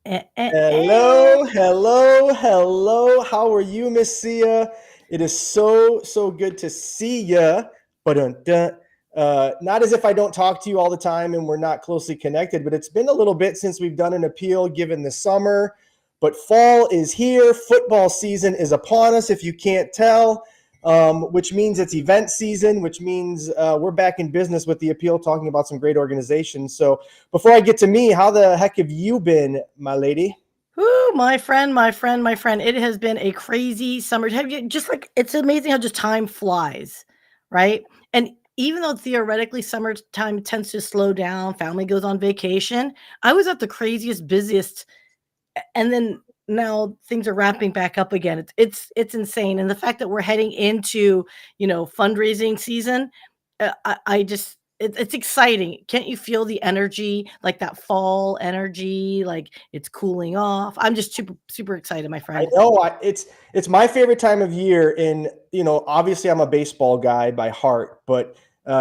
Hello, hello, hello. How are you, Miss Sia? It is so good to see ya. But not as if I don't talk to you all the time and we're not closely connected, but it's been a little bit since we've done an appeal given the summer. But fall is here. Football season is upon us, if you can't tell, which means it's event season, which means we're back in business with the appeal, talking about some great organizations. So before I get to me, how the heck have you been, my lady? Ooh, my friend. It has been a crazy summer. Have you just like it's amazing how just time flies, right? And even though theoretically summertime tends to slow down, family goes on vacation. I was at the craziest, busiest, and then now things are wrapping back up again. It's insane. And the fact that we're heading into fundraising season, I just it's exciting. Can't you feel the energy, like that fall energy, like it's cooling off? I'm just super excited, my I friend. know it's my favorite time of year. And obviously I'm a baseball guy by heart, but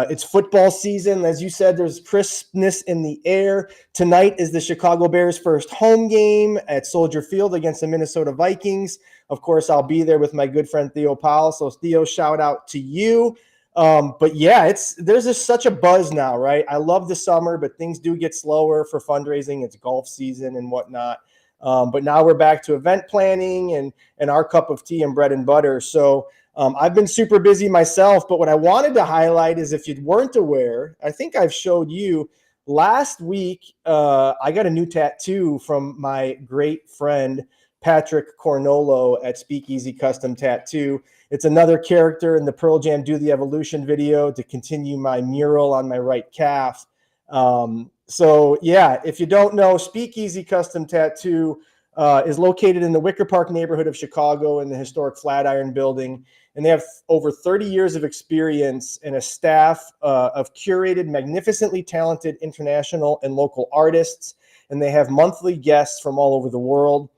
it's football season. As you said, there's crispness in the air. Tonight is the Chicago Bears' first home game at Soldier Field against the Minnesota Vikings. Of course, I'll be there with my good friend Theo Powell. So Theo, shout out to you. But yeah, there's just such a buzz now, right? I love the summer, but things do get slower for fundraising. It's golf season and whatnot. But now we're back to event planning and our cup of tea and bread and butter. So I've been super busy myself. But what I wanted to highlight is, if you weren't aware, I think I've showed you last week. I got a new tattoo from my great friend Patrick Cornolo at Speakeasy Custom Tattoo. It's another character in the Pearl Jam Do the Evolution video to continue my mural on my right calf. So yeah, if you don't know, Speakeasy Custom Tattoo is located in the Wicker Park neighborhood of Chicago in the historic Flatiron Building. And they have over 30 years of experience and a staff of curated, magnificently talented international and local artists. And they have monthly guests from all over the world.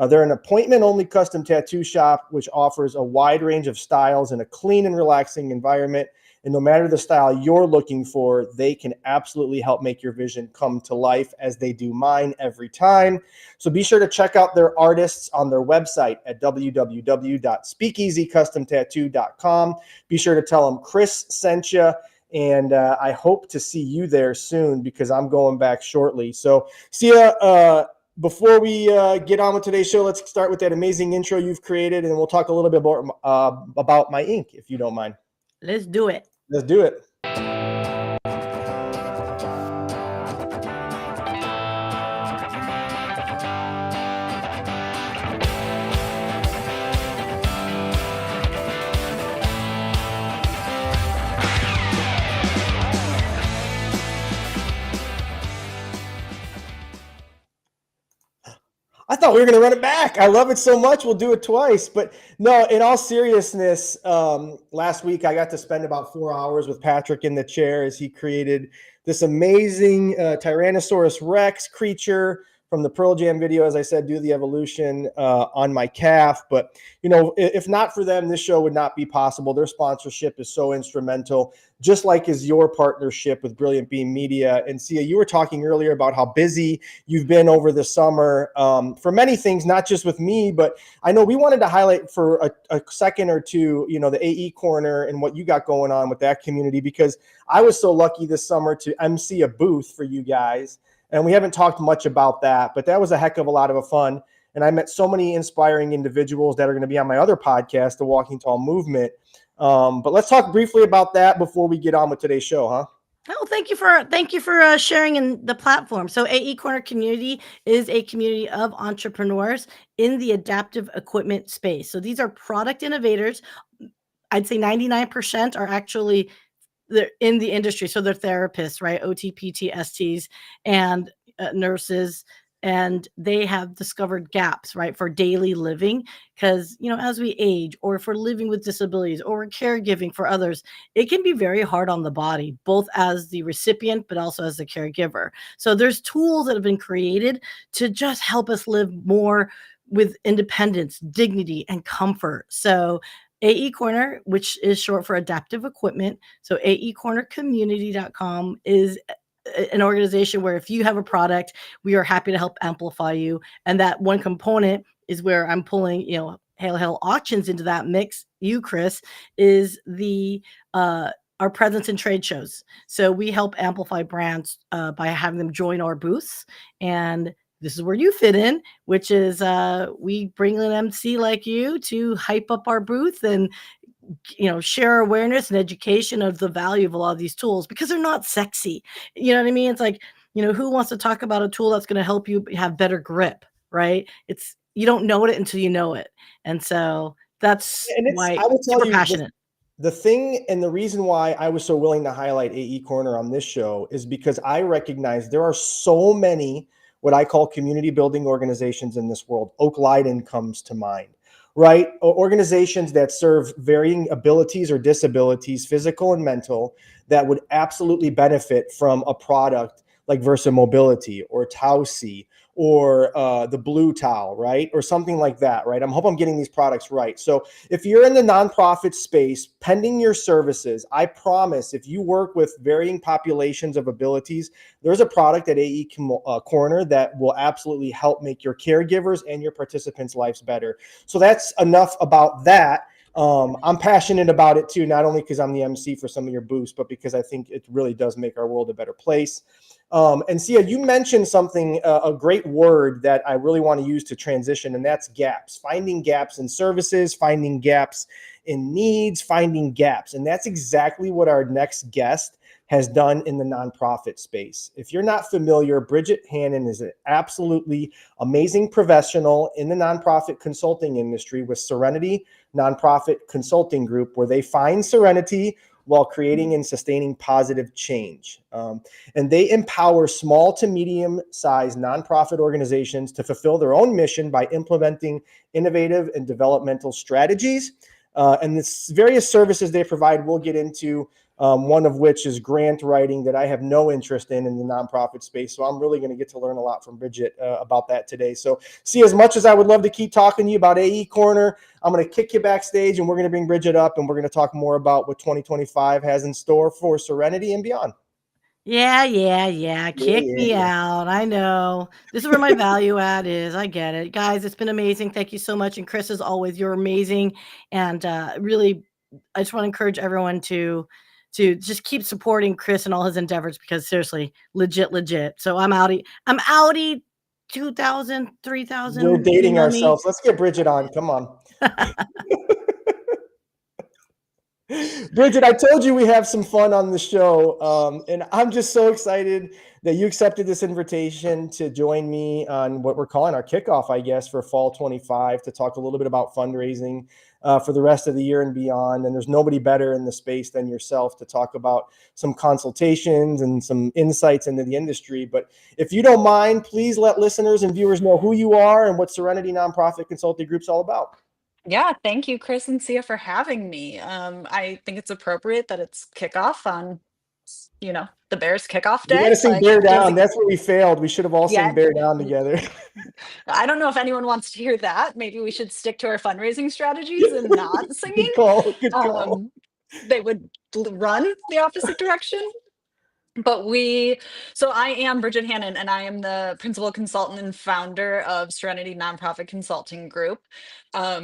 They're an appointment-only custom tattoo shop, which offers a wide range of styles in a clean and relaxing environment. And no matter the style you're looking for, they can absolutely help make your vision come to life, as they do mine every time. So be sure to check out their artists on their website at www.speakeasycustomtattoo.com. Be sure to tell them Chris sent you. And I hope to see you there soon, because I'm going back shortly. So see ya. Before we get on with today's show, let's start with that amazing intro you've created, and we'll talk a little bit more about my ink, if you don't mind. Let's do it. Let's do it. I thought we were going to run it back. I love it so much. We'll do it twice. But no, in all seriousness, last week I got to spend about 4 hours with Patrick in the chair as he created this amazing Tyrannosaurus Rex creature from the Pearl Jam video. As I said, Do the Evolution on my calf. But, if not for them, this show would not be possible. Their sponsorship is so instrumental, just like is your partnership with Brilliant Beam Media. And Sia, you were talking earlier about how busy you've been over the summer for many things, not just with me, but I know we wanted to highlight for a second or two, the AE Corner and what you got going on with that community, because I was so lucky this summer to MC a booth for you guys. And we haven't talked much about that, but that was a heck of a lot of fun. And I met so many inspiring individuals that are going to be on my other podcast, The Walking Tall Movement. But let's talk briefly about that before we get on with today's show, huh? Oh, thank you for sharing in the platform. So AE Corner Community is a community of entrepreneurs in the adaptive equipment space. So these are product innovators. I'd say 99% are actually they're in the industry. So they're therapists, right? OT, PT, STs, and nurses. And they have discovered gaps, right, for daily living. Because, as we age, or if we're living with disabilities, or we're caregiving for others, it can be very hard on the body, both as the recipient, but also as the caregiver. So there's tools that have been created to just help us live more with independence, dignity, and comfort. So AE Corner, which is short for adaptive equipment. So aecornercommunity.com is an organization where if you have a product, we are happy to help amplify you. And that one component is where I'm pulling, Hail Hail Auctions into that mix. You, Chris, is the our presence in trade shows. So we help amplify brands by having them join our booths. And this is where you fit in, which is we bring an MC like you to hype up our booth and share awareness and education of the value of a lot of these tools because they're not sexy. You know what I mean? It's like, who wants to talk about a tool that's going to help you have better grip, right? You don't know it until you know it. And so that's why I will tell super you passionate. the thing and the reason why I was so willing to highlight AE Corner on this show is because I recognize there are so many what I call community building organizations in this world. Oak Liden comes to mind, right? Organizations that serve varying abilities or disabilities, physical and mental, that would absolutely benefit from a product like Versa Mobility or Tausi or the Blue Towel, right? Or something like that, right? I hope I'm getting these products right. So if you're in the nonprofit space, pending your services, I promise if you work with varying populations of abilities, there's a product at AE Corner that will absolutely help make your caregivers and your participants' lives better. So that's enough about that. I'm passionate about it too, not only because I'm the MC for some of your booths, but because I think it really does make our world a better place. And Sia, you mentioned something, a great word that I really want to use to transition, and that's gaps. Finding gaps in services, finding gaps in needs, finding gaps. And that's exactly what our next guest has done in the nonprofit space. If you're not familiar, Bridget Hannon is an absolutely amazing professional in the nonprofit consulting industry with Serenity Nonprofit Consulting Group, where they find serenity while creating and sustaining positive change. And they empower small to medium-sized nonprofit organizations to fulfill their own mission by implementing innovative and developmental strategies. And the various services they provide, we'll get into, one of which is grant writing that I have no interest in the nonprofit space. So I'm really going to get to learn a lot from Bridget about that today. So see, as much as I would love to keep talking to you about AE Corner, I'm going to kick you backstage and we're going to bring Bridget up and we're going to talk more about what 2025 has in store for Serenity and beyond. Yeah. Kick me Yeah. out. I know. This is where my value add is. I get it. Guys, it's been amazing. Thank you so much. And Chris, as always, you're amazing. And really, I just want to encourage everyone to just keep supporting Chris and all his endeavors because seriously, legit. So I'm outie 2,000, We're 3,000. dating Email me. ourselves. Let's get Bridget on. Come on. Bridget, I told you we have some fun on the show, and I'm just so excited that you accepted this invitation to join me on what we're calling our kickoff, I guess, for fall 25 to talk a little bit about fundraising for the rest of the year and beyond. And there's nobody better in the space than yourself to talk about some consultations and some insights into the industry. But if you don't mind, please let listeners and viewers know who you are and what Serenity Nonprofit Consulting Group's all about. Yeah, thank you, Chris and Sia, for having me. I think it's appropriate that it's kickoff on, the Bears kickoff We got day. to sing Like, Bear gives Down. a, That's where we failed. We should have all yeah. sang Bear Down together. I don't know if anyone wants to hear that. Maybe we should stick to our fundraising strategies and not Good singing. call. Good call. Um, they would run the opposite direction. But so I am Bridget Hannon, and I am the principal consultant and founder of Serenity Nonprofit Consulting Group.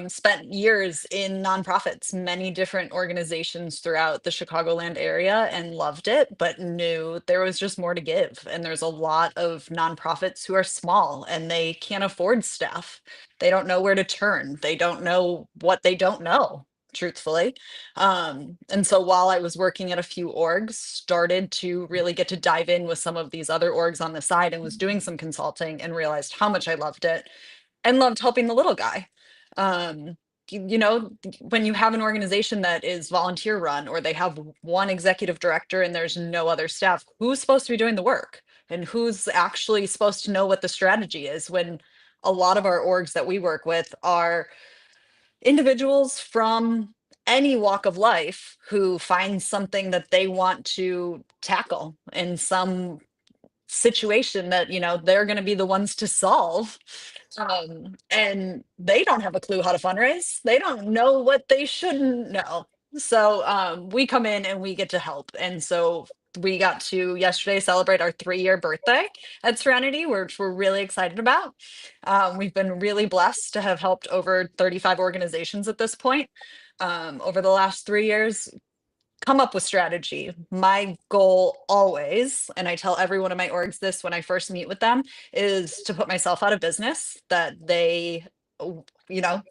Spent years in nonprofits, many different organizations throughout the Chicagoland area, and loved it, but knew there was just more to give. And there's a lot of nonprofits who are small and they can't afford staff. They don't know where to turn. They don't know what they don't know, truthfully. And so while I was working at a few orgs, started to really get to dive in with some of these other orgs on the side and was doing some consulting and realized how much I loved it and loved helping the little guy. Um, when you have an organization that is volunteer run or they have one executive director and there's no other staff, who's supposed to be doing the work and who's actually supposed to know what the strategy is when a lot of our orgs that we work with are individuals from any walk of life who find something that they want to tackle in some situation that they're going to be the ones to solve, and they don't have a clue how to fundraise. They don't know what they shouldn't know. So we come in and we get to help. And so we got to yesterday celebrate our 3-year birthday at Serenity, which we're really excited about. We've been really blessed to have helped over 35 organizations at this point over the last 3 years come up with strategy. My goal always, and I tell every one of my orgs this when I first meet with them, is to put myself out of business, that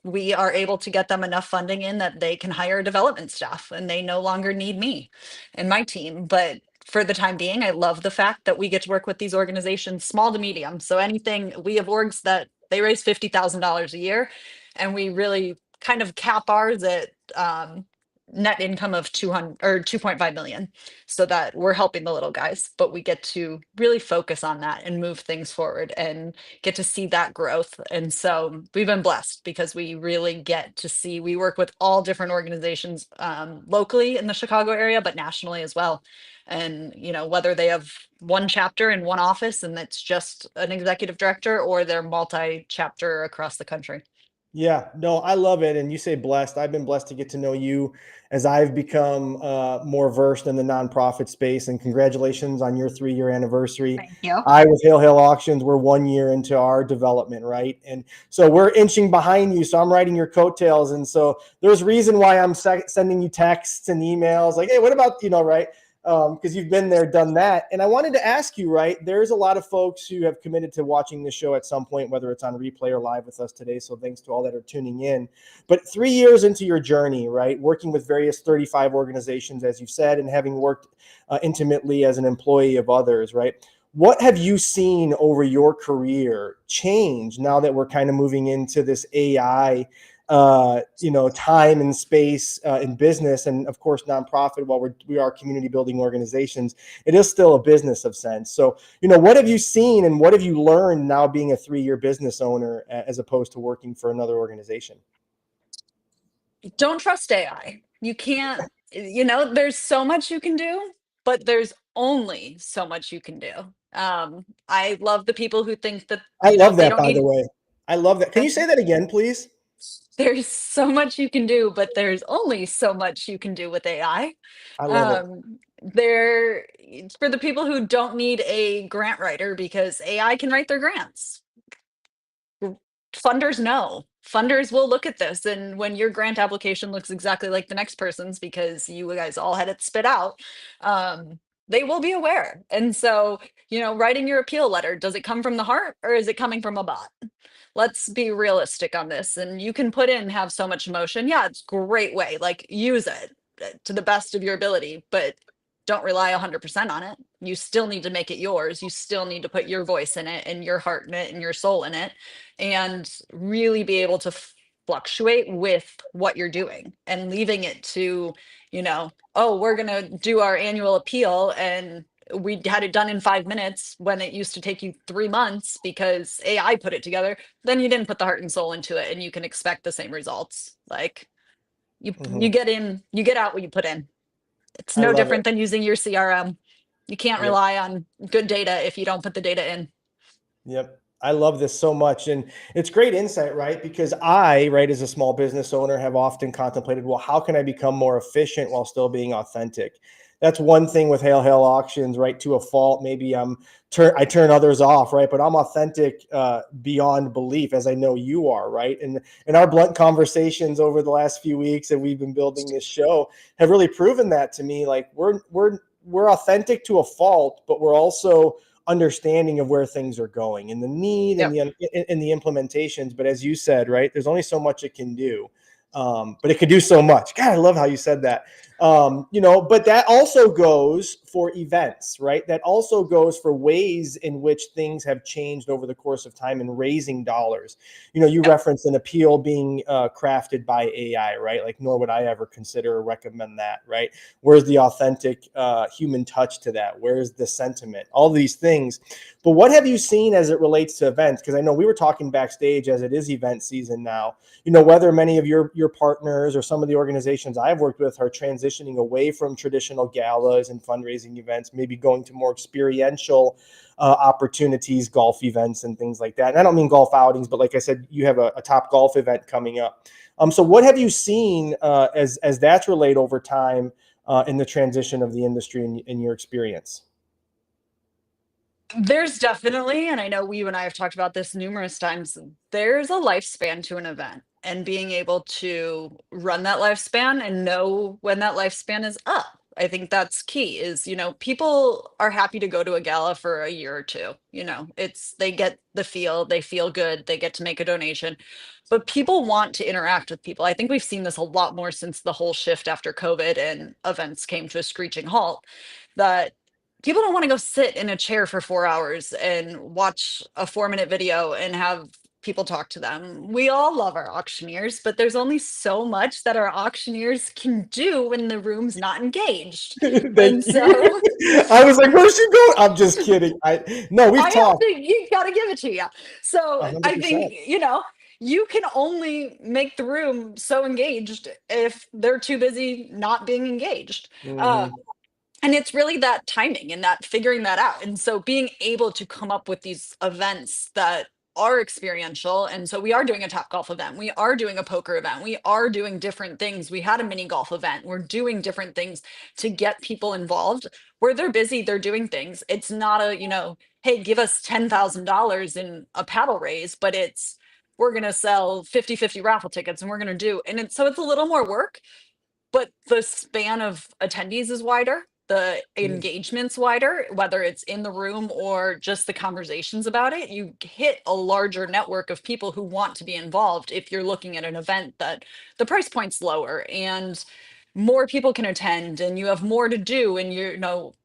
we are able to get them enough funding in that they can hire development staff and they no longer need me and my team. But for the time being, I love the fact that we get to work with these organizations, small to medium. So anything, we have orgs that they raise $50,000 a year, and we really kind of cap ours at net income of 200 or 2.5 million, so that we're helping the little guys, but we get to really focus on that and move things forward and get to see that growth. And so we've been blessed because we really get to see, we work with all different organizations locally in the Chicago area, but nationally as well. And whether they have one chapter in one office and that's just an executive director, or they're multi-chapter across the country. Yeah, no, I love it. And you say blessed. I've been blessed to get to know you as I've become more versed in the nonprofit space. And congratulations on your 3-year anniversary. Thank you. I, with Hail Auctions, we're 1 year into our development, right? And so we're inching behind you. So I'm riding your coattails. And so there's reason why I'm sending you texts and emails like, hey, what about, right? Because you've been there, done that. And I wanted to ask you, right, there's a lot of folks who have committed to watching the show at some point, whether it's on replay or live with us today. So thanks to all that are tuning in. But 3 years into your journey, right, working with various 35 organizations, as you said, and having worked intimately as an employee of others, right? What have you seen over your career change now that we're kind of moving into this AI time and space in business, and of course nonprofit? While we are community building organizations, it is still a business of sense. So what have you seen and what have you learned now being a 3-year business owner as opposed to working for another organization? Don't trust AI. You can't, there's so much you can do, but there's only so much you can do. I love the people who think that, I love they that, don't by the need, way. I love that. Can you say that again, please? there's so much you can do, but there's only so much you can do with AI. I love it. There, for the people who don't need a grant writer because AI can write their grants. Funders will look at this, and when your grant application looks exactly like the next person's because you guys all had it spit out, they will be aware. And so, writing your appeal letter, does it come from the heart or is it coming from a bot? Let's be realistic on this. And you can put in, have so much emotion. Yeah, it's a great way, like use it to the best of your ability, but don't rely 100% on it. You still need to make it yours. You still need to put your voice in it and your heart in it and your soul in it, and really be able to fluctuate with what you're doing, and leaving it to, oh, we're going to do our annual appeal and we had it done in 5 minutes when it used to take you 3 months because AI put it together. Then you didn't put the heart and soul into it, and you can expect the same results. Like you get in, you get out what you put in. It's I no love it. different than using your CRM. You can't rely on good data if you don't put the data in. Yep. I love this so much. And it's great insight, right? Because right, as a small business owner, have often contemplated, well, how can I become more efficient while still being authentic? That's one thing with Hail Auctions, right? To a fault. Maybe I turn others off, right? But I'm authentic beyond belief, as I know you are, right? And our blunt conversations over the last few weeks that we've been building this show have really proven that to me. Like we're authentic to a fault, but we're also understanding of where things are going and the need and the implementations. But as you said, right, there's only so much it can do. But it could do so much. God, I love how you said that. But that also goes for events, right? That also goes for ways in which things have changed over the course of time in raising dollars. You referenced an appeal being crafted by AI, right? Like, nor would I ever consider or recommend that, right? Where's the authentic human touch to that? Where's the sentiment? All these things. But what have you seen as it relates to events? Because I know we were talking backstage as it is event season now, whether many of your partners or some of the organizations I've worked with are transitioning away from traditional galas and fundraising events, maybe going to more experiential opportunities, golf events and things like that. And I don't mean golf outings, but like I said, you have a top golf event coming up. So what have you seen as that's relayed over time in the transition of the industry in your experience? There's definitely, and I know you and I have talked about this numerous times, there's a lifespan to an event, and being able to run that lifespan and know when that lifespan is up. I think that's key is, people are happy to go to a gala for a year or two. They get the feel, they feel good, they get to make a donation. But people want to interact with people. I think we've seen this a lot more since the whole shift after COVID and events came to a screeching halt, that people don't want to go sit in a chair for 4 hours and watch a 4-minute video and have people talk to them. We all love our auctioneers, but there's only so much that our auctioneers can do when the room's not engaged. Thank And so you. I was like, where's she going? I'm just kidding. No, we've I have talked to, you got to give it to you. So I think, 100%. you can only make the room so engaged if they're too busy not being engaged. Uh, Hmm. and it's really that timing and that figuring that out. And so being able to come up with these events that are experiential. And so we are doing a top golf event. We are doing a poker event. We are doing different things. We had a mini golf event. We're doing different things to get people involved where they're busy, they're doing things. It's not a, hey, give us $10,000 in a paddle raise, but it's, we're going to sell 50-50 raffle tickets and we're going to do, and it's, so it's a little more work, but the span of attendees is wider, the engagement's wider, whether it's in the room or just the conversations about it. You hit a larger network of people who want to be involved if you're looking at an event that the price point's lower and more people can attend and you have more to do. And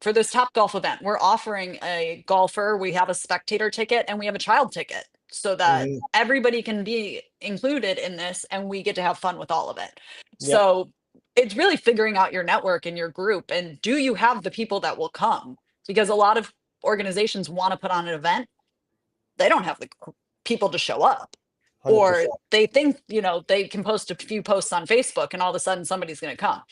for this top golf event, we're offering a golfer, we have a spectator ticket and we have a child ticket so that Hmm. everybody can be included in this and we get to have fun with all of it. Yep. So it's really figuring out your network and your group, and do you have the people that will come? Because a lot of organizations want to put on an event, they don't have the people to show up, or 100%. they think they can post a few posts on Facebook and all of a sudden somebody's going to come.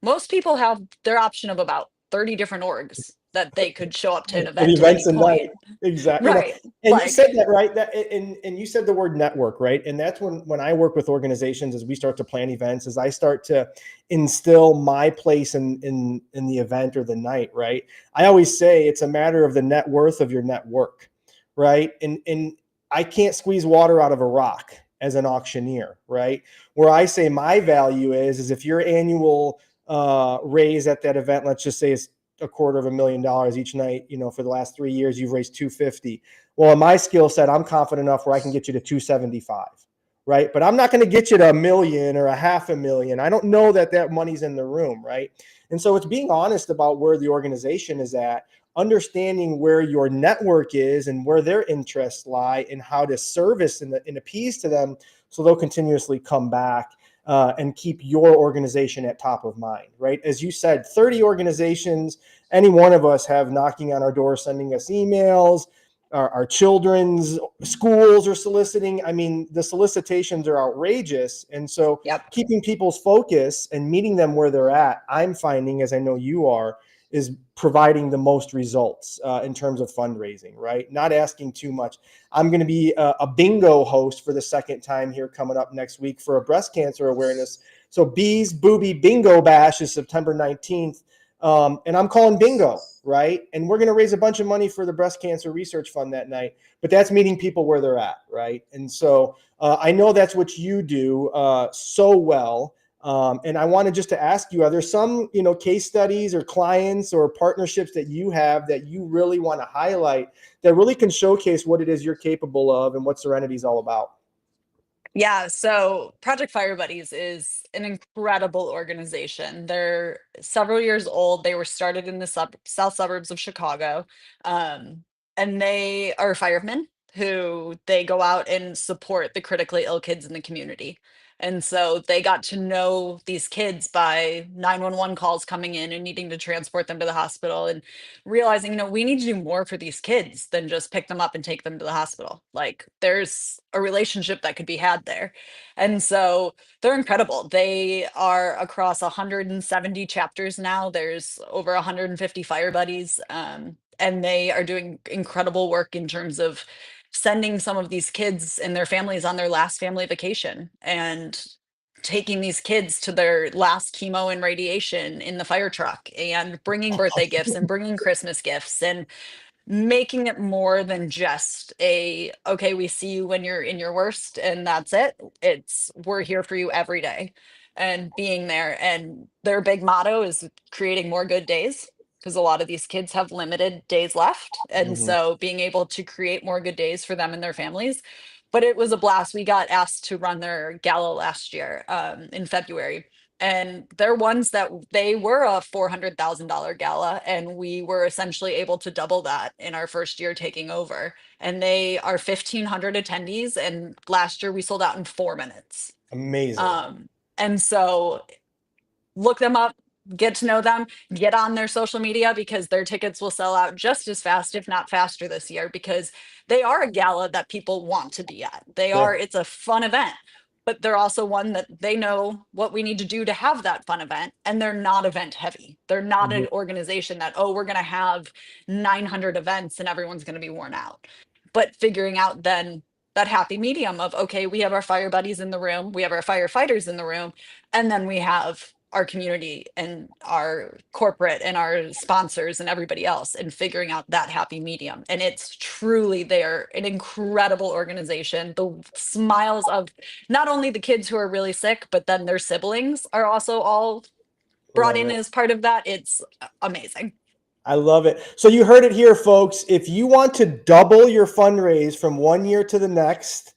Most people have their option of about 30 different orgs that they could show up to an Of event at any events and night. point. Exactly. Right, And you like, said that, right? And you said the word network, right? And that's when I work with organizations as we start to plan events, as I start to instill my place in the event or the night, right? I always say it's a matter of the net worth of your network, right? And I can't squeeze water out of a rock as an auctioneer, right? Where I say my value is if your annual raise at that event, let's just say is $250,000 each night, for the last 3 years, you've raised 250. Well, in my skill set, I'm confident enough where I can get you to 275, right? But I'm not going to get you to 1 million or 500,000. I don't know that money's in the room, right? And so it's being honest about where the organization is at, understanding where your network is and where their interests lie and how to service and appease to them so they'll continuously come back and keep your organization at top of mind, right? As you said, 30 organizations, any one of us have knocking on our door, sending us emails. Our children's schools are soliciting. I mean, the solicitations are outrageous. And so yep. keeping people's focus and meeting them where they're at, I'm finding, as I know you are, is providing the most results in terms of fundraising, right? Not asking too much. I'm going to be a bingo host for the second time here coming up next week for a breast cancer awareness. So Bees Booby Bingo Bash is September 19th. And I'm calling bingo, right? And we're going to raise a bunch of money for the Breast Cancer Research Fund that night. But that's meeting people where they're at, right? And so I know that's what you do so well. And I wanted just to ask you, are there some, case studies or clients or partnerships that you have that you really want to highlight that really can showcase what it is you're capable of and what Serenity is all about? Yeah, so Project Fire Buddies is an incredible organization. They're several years old. They were started in the south suburbs of Chicago. Um, and they are firemen who they go out and support the critically ill kids in the community. And so they got to know these kids by 911 calls coming in and needing to transport them to the hospital and realizing, we need to do more for these kids than just pick them up and take them to the hospital. Like there's a relationship that could be had there. And so they're incredible. They are across 170 chapters now. There's over 150 fire buddies. And they are doing incredible work in terms of sending some of these kids and their families on their last family vacation and taking these kids to their last chemo and radiation in the fire truck, and bringing birthday gifts and bringing Christmas gifts, and making it more than just a, okay, we see you when you're in your worst and that's it. It's, we're here for you every day, and being there. And their big motto is creating more good days, because a lot of these kids have limited days left. And Mhm. so being able to create more good days for them and their families. But it was a blast. We got asked to run their gala last year, in February, and they're ones that they were a $400,000 gala, and we were essentially able to double that in our first year taking over. And they are 1,500 attendees, and last year we sold out in 4 minutes. Amazing. And so look them up, get to know them, get on their social media, because their tickets will sell out just as fast, if not faster, this year, because they are a gala that people want to be at. They Yeah. are, it's a fun event, but they're also one that they know what we need to do to have that fun event. And they're not event heavy. They're not Mhm. an organization that, oh, we're going to have 900 events and everyone's going to be worn out. But figuring out then that happy medium of, okay, we have our fire buddies in the room, we have our firefighters in the room, and then we have our community and our corporate and our sponsors and everybody else, and figuring out that happy medium. And it's truly, they're an incredible organization. The smiles of not only the kids who are really sick, but then their siblings are also all brought Love in it. as part of that. It's amazing. I love it. So you heard it here, folks. If you want to double your fundraise from one year to the next,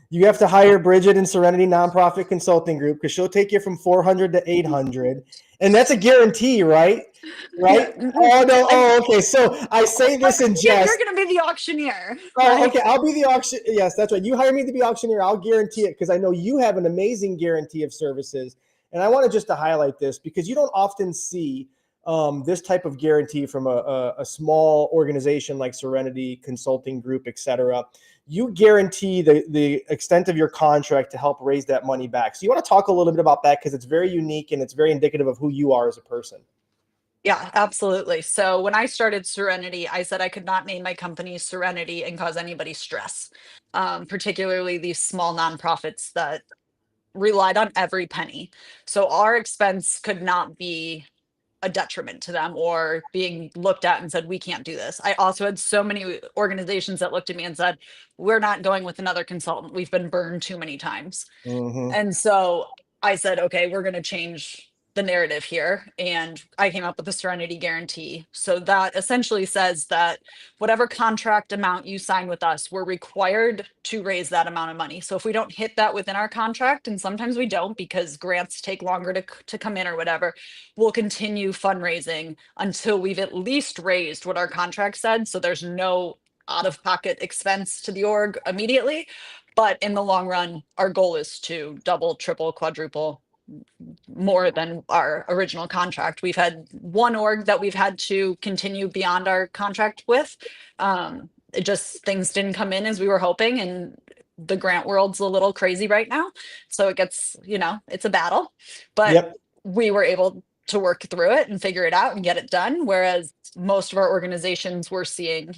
you have to hire Bridget in Serenity Nonprofit Consulting Group, because she'll take you from 400 to 800. And that's a guarantee, right? Right? Yeah. Oh, no. I, Oh, okay. So I say this in you're jest. going to be the auctioneer, Oh, right? okay. I'll be the auction. Yes, that's right. You hire me to be auctioneer. I'll guarantee it, because I know you have an amazing guarantee of services. And I wanted just to highlight this, because you don't often see this type of guarantee from a small organization like Serenity Consulting Group, et cetera. You guarantee the extent of your contract to help raise that money back. So you want to talk a little bit about that, because it's very unique and it's very indicative of who you are as a person. Yeah, absolutely. So when I started Serenity, I said I could not name my company Serenity and cause anybody stress, particularly these small nonprofits that relied on every penny. So our expense could not be a detriment to them or being looked at and said, we can't do this. I also had so many organizations that looked at me and said, we're not going with another consultant. We've been burned too many times. Mm-hmm. And so I said, okay, we're going to change the narrative here. And I came up with the Serenity Guarantee. So that essentially says that whatever contract amount you sign with us, we're required to raise that amount of money. So if we don't hit that within our contract, and sometimes we don't because grants take longer to come in or whatever, we'll continue fundraising until we've at least raised what our contract said. So there's no out of pocket expense to the org immediately. But in the long run, our goal is to double, triple, quadruple more than our original contract. We've had one org that we've had to continue beyond our contract with. It just, things didn't come in as we were hoping, and the grant world's a little crazy right now. So it gets, it's a battle, but Yep. we were able to work through it and figure it out and get it done. Whereas most of our organizations we're seeing,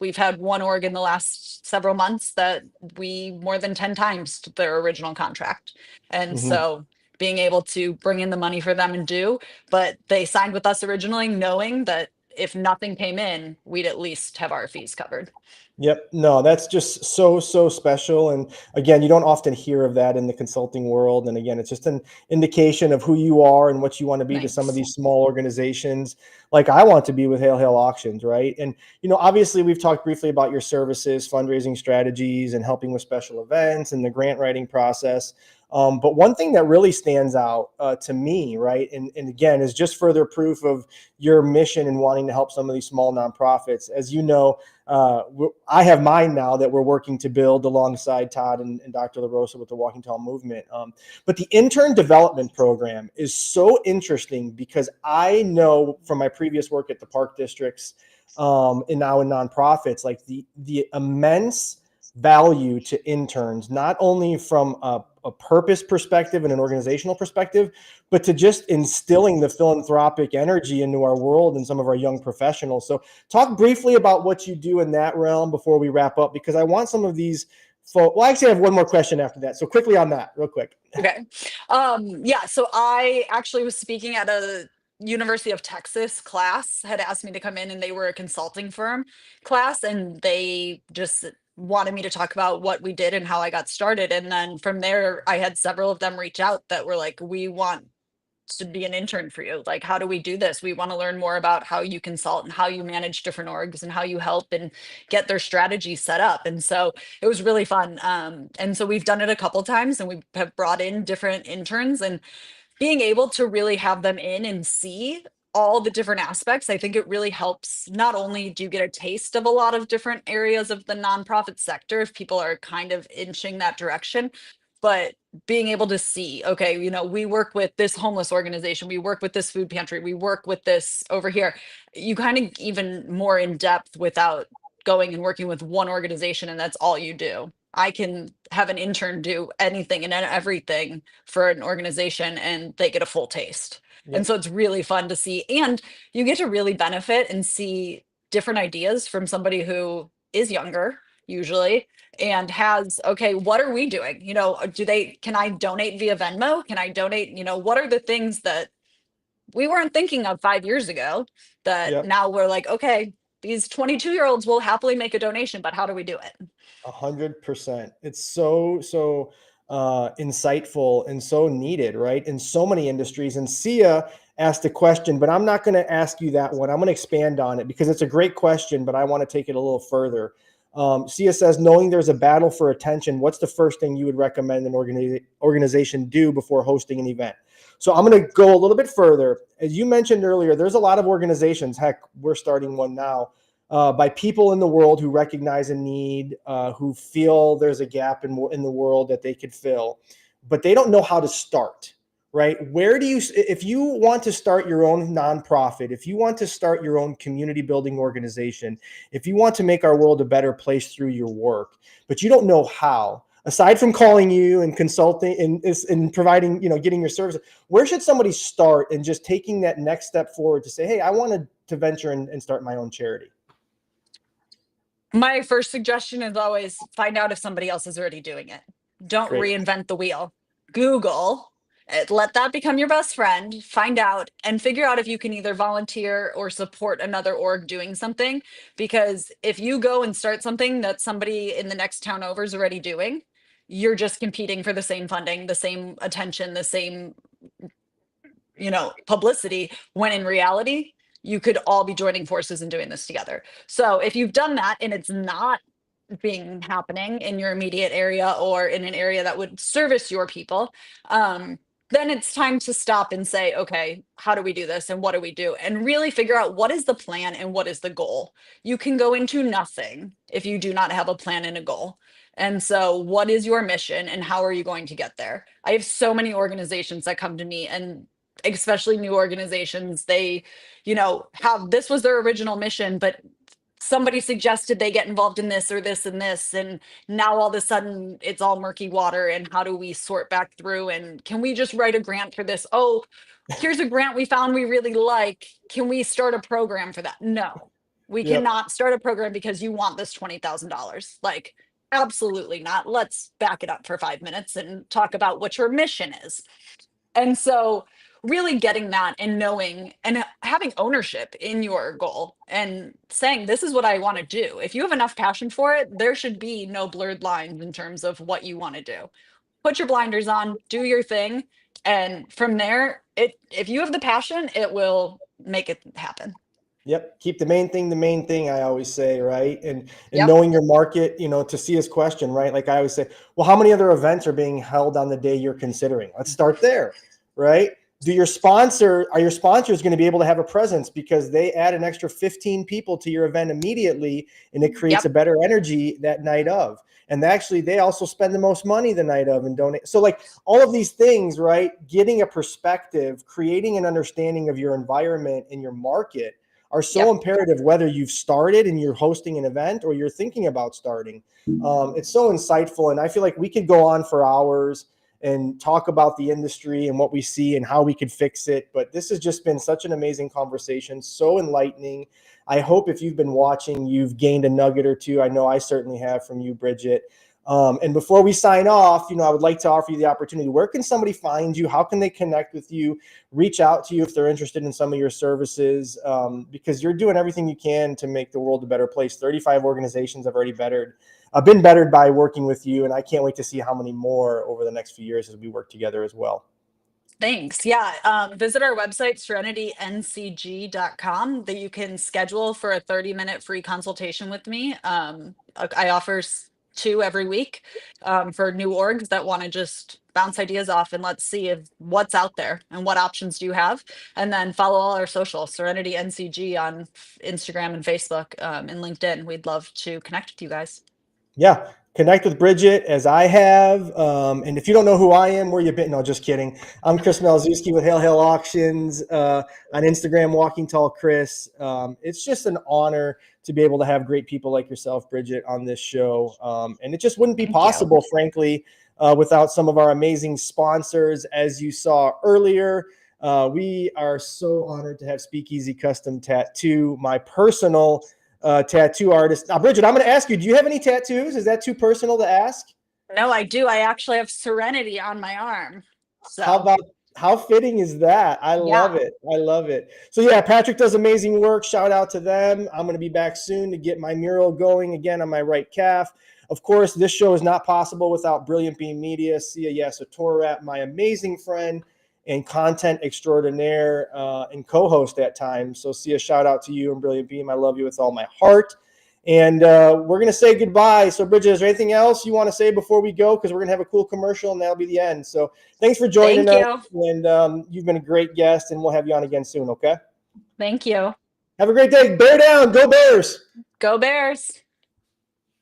we've had one org in the last several months that we more than 10 times their original contract. And Mm-hmm. so being able to bring in the money for them and do, but they signed with us originally knowing that if nothing came in, we'd at least have our fees covered. Yep. No, that's just so special. And again, you don't often hear of that in the consulting world. And again, it's just an indication of who you are and what you want to be to some of Thanks. these small organizations like I want to be with Hail Auctions, right? And, obviously we've talked briefly about your services, fundraising strategies, and helping with special events and the grant writing process. But one thing that really stands out to me, right, and again, is just further proof of your mission and wanting to help some of these small nonprofits. As you know, I have mine now that we're working to build alongside Todd and Dr. LaRosa with the Walking Tall movement. But the intern development program is so interesting, because I know from my previous work at the park districts and now in nonprofits, like the immense value to interns, not only from a purpose perspective and an organizational perspective, but to just instilling the philanthropic energy into our world and some of our young professionals. So talk briefly about what you do in that realm before we wrap up, because I want some of these Well, actually, I have one more question after that. So quickly on that, real quick. Okay. Yeah, so I actually was speaking at a University of Texas class, had asked me to come in, and they were a consulting firm class, and they just wanted me to talk about what we did and how I got started. And then from there, I had several of them reach out that were like, we want to be an intern for you. Like, how do we do this? We want to learn more about how you consult and how you manage different orgs and how you help and get their strategy set up. And so it was really fun. And so we've done it a couple times, and we have brought in different interns, and being able to really have them in and see all the different aspects, I think it really helps. Not only do you get a taste of a lot of different areas of the nonprofit sector, if people are kind of inching that direction, but being able to see, okay, we work with this homeless organization, we work with this food pantry, we work with this over here. You kind of even more in depth without going and working with one organization and that's all you do. I can have an intern do anything and everything for an organization and they get a full taste. And Yep. so it's really fun to see. And you get to really benefit and see different ideas from somebody who is younger, usually, and has, okay, what are we doing? Can I donate via Venmo? Can I donate? What are the things that we weren't thinking of 5 years ago that Yep. now we're like, okay, these 22-year-olds will happily make a donation, but how do we do it? 100%. It's so insightful and so needed, right? In so many industries. And Sia asked a question, but I'm not going to ask you that one. I'm going to expand on it because it's a great question, but I want to take it a little further. Sia says, knowing there's a battle for attention, what's the first thing you would recommend an organization do before hosting an event? So I'm going to go a little bit further. As you mentioned earlier, there's a lot of organizations, heck, we're starting one now, by people in the world who recognize a need, who feel there's a gap in the world that they could fill, but they don't know how to start, right? If you want to start your own nonprofit, if you want to start your own community building organization, if you want to make our world a better place through your work, but you don't know how, aside from calling you and consulting and providing, getting your service, where should somebody start in just taking that next step forward to say, hey, I wanted to venture and start my own charity? My first suggestion is always find out if somebody else is already doing it. Don't Great. reinvent the wheel. Google, let that become your best friend, find out and figure out if you can either volunteer or support another org doing something. Because if you go and start something that somebody in the next town over is already doing, you're just competing for the same funding, the same attention, the same publicity, when in reality, you could all be joining forces and doing this together. So if you've done that and it's not happening in your immediate area or in an area that would service your people, then it's time to stop and say, okay, how do we do this and what do we do? And really figure out what is the plan and what is the goal. You can go into nothing if you do not have a plan and a goal. And so what is your mission and how are you going to get there? I have so many organizations that come to me, and especially new organizations, they, have, this was their original mission, but somebody suggested they get involved in this or this and this, and now all of a sudden it's all murky water, and how do we sort back through, and can we just write a grant for this? Oh, here's a grant we found we really like, can we start a program for that? No, we Yep. cannot start a program because you want this $20,000. Like, absolutely not. Let's back it up for 5 minutes and talk about what your mission is. And so really getting that and knowing and having ownership in your goal and saying, this is what I want to do. If you have enough passion for it, there should be no blurred lines in terms of what you want to do. Put your blinders on, do your thing. And from there, if you have the passion, it will make it happen. Yep. Keep the main thing, I always say, right? And Yep. knowing your market, to see his question, right? Like I always say, well, how many other events are being held on the day you're considering? Let's start there, right? Are your sponsors going to be able to have a presence because they add an extra 15 people to your event immediately, and it creates a better energy that night of. And actually, they also spend the most money the night of and donate. So like all of these things, right? Getting a perspective, creating an understanding of your environment and your market are so imperative, whether you've started and you're hosting an event or you're thinking about starting. It's so insightful. And I feel like we could go on for hours and talk about the industry and what we see and how we could fix it. But this has just been such an amazing conversation, so enlightening. I hope if you've been watching, you've gained a nugget or two. I know I certainly have from you, Bridget. And before we sign off, I would like to offer you the opportunity. Where can somebody find you? How can they connect with you? Reach out to you if they're interested in some of your services, because you're doing everything you can to make the world a better place. 35 organizations have already been bettered by working with you, and I can't wait to see how many more over the next few years as we work together as well. Thanks. Yeah. Visit our website, serenityncg.com, that you can schedule for a 30-minute free consultation with me. I offer 2 every week for new orgs that want to just bounce ideas off and let's see what's out there and what options do you have. And then follow all our socials, Serenity NCG on Instagram and Facebook and LinkedIn. We'd love to connect with you guys. Yeah. Connect with Bridget as I have. And if you don't know who I am, where you been? No, just kidding. I'm Chris Malzewski with Hail Hail Auctions on Instagram, Walking Tall Chris. It's just an honor to be able to have great people like yourself, Bridget, on this show. And it just wouldn't be possible, frankly, without some of our amazing sponsors. As you saw earlier, we are so honored to have Speakeasy Custom Tattoo, my personal tattoo artist. Now, Bridget, I'm going to ask you, do you have any tattoos? Is that too personal to ask? No, I do. I actually have Serenity on my arm. So How fitting is that? I love it. I love it. So yeah, Patrick does amazing work. Shout out to them. I'm going to be back soon to get my mural going again on my right calf. Of course, this show is not possible without Brilliant Beam Media, Sia Yasotorat, my amazing friend and content extraordinaire and co-host at times. So Sia, shout out to you and Brilliant Beam. I love you with all my heart. And we're going to say goodbye. So Bridget, is there anything else you want to say before we go? Because we're going to have a cool commercial and that'll be the end. So thanks for joining us. And you've been a great guest and we'll have you on again soon. Okay. Thank you. Have a great day. Bear down. Go Bears. Go Bears.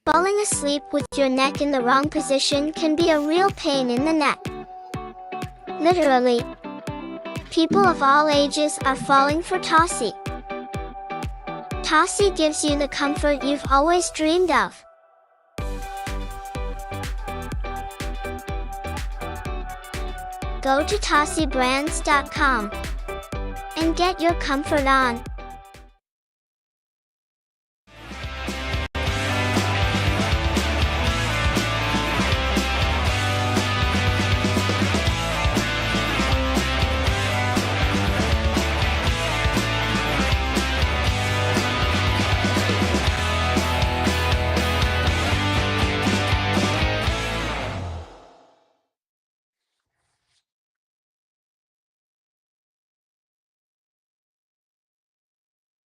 Falling asleep with your neck in the wrong position can be a real pain in the neck. Literally. People of all ages are falling for Tossie. Tossie gives you the comfort you've always dreamed of. Go to TossieBrands.com and get your comfort on.